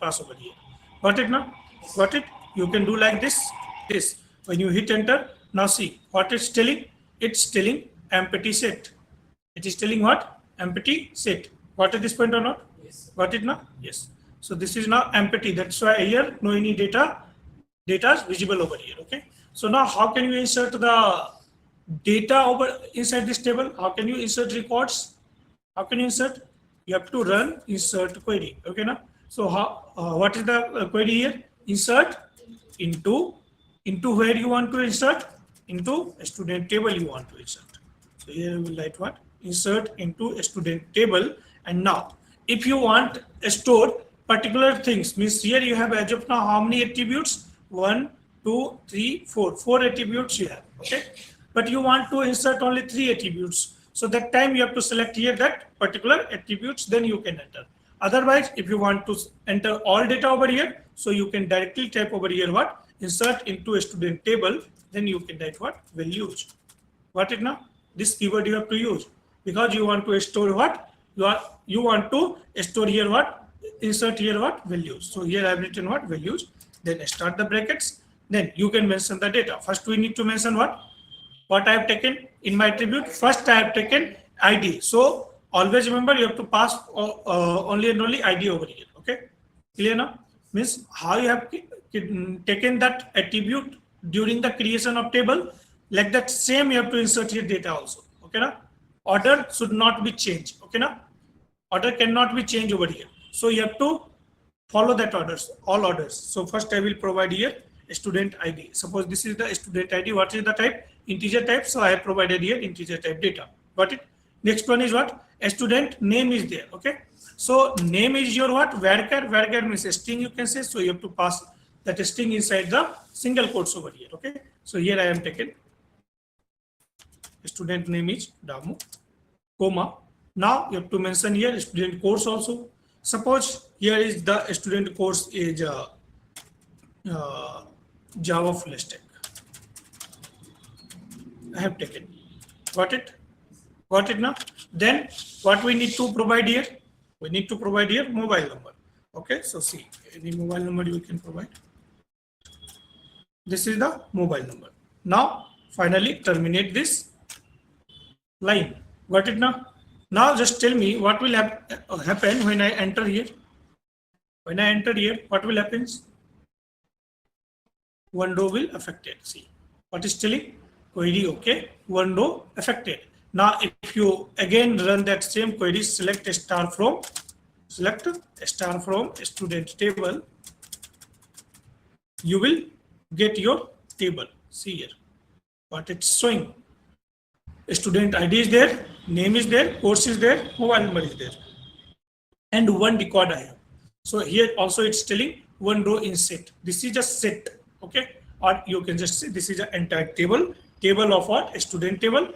pass over here. Got it now? Got it? You can do like this. When you hit enter, now see what it's telling. It's telling empty set. It is telling what? Empty set. Got it this point or not? Yes. Got it now? Yes. So this is now empty. That's why here no any data is visible over here. Okay. So now how can you insert the data over inside this table? How can you insert records? How can you insert? You have to run insert query. Okay now. So how what is the query here? Insert into where you want to insert? Into a student table you want to insert. So here we will write what? Insert into a student table. And now if you want to store particular things, means here you have as of now how many attributes? 1, 2, 3, 4. 4 attributes you have. Okay. But you want to insert only 3 attributes. So that time you have to select here that particular attributes, then you can enter. Otherwise, if you want to enter all data over here, so you can directly type over here what? Insert into a student table, then you can type what? Values. Got it now? This keyword you have to use because you want to store what? You want to store here what? Insert here what? Values. So here I have written what? Values. Then start the brackets. Then you can mention the data. First we need to mention what? What I have taken in my attribute. First I have taken ID. So always remember you have to pass only and only ID over here. Okay, clear now? Means how you have taken that attribute during the creation of table, like that same you have to insert here data also. Okay now? Order should not be changed. Okay now? Order cannot be changed over here. So you have to follow that orders, all orders. So first I will provide here a student ID. Suppose this is the student ID. What is the type? Integer type. So I have provided here integer type data. Got it? Next one is what? A student name is there. Okay. So name is your what? Varchar. Varchar means a string you can say. So you have to pass that string inside the single quotes over here. Okay. So here I am taken. Student name is Damu, comma. Now you have to mention here student course also. Suppose here is the student course is Java full stack. I have taken. Got it? Got it now? Then what we need to provide here? We need to provide here mobile number. Okay, so see, any mobile number you can provide. This is the mobile number. Now finally terminate this line. Got it now? Now just tell me what will happen when I enter here. When I enter here, what will happen? One row will affected. See what is telling? Query okay, one row affected. Now if you again run that same query, select a star from student table, you will get your table. See here what it's showing. Student ID is there, name is there, course is there, mobile number is there, and one record I have. So here also it's telling one row in set. This is just set. Okay, or you can just say this is an entire table of what? A student table,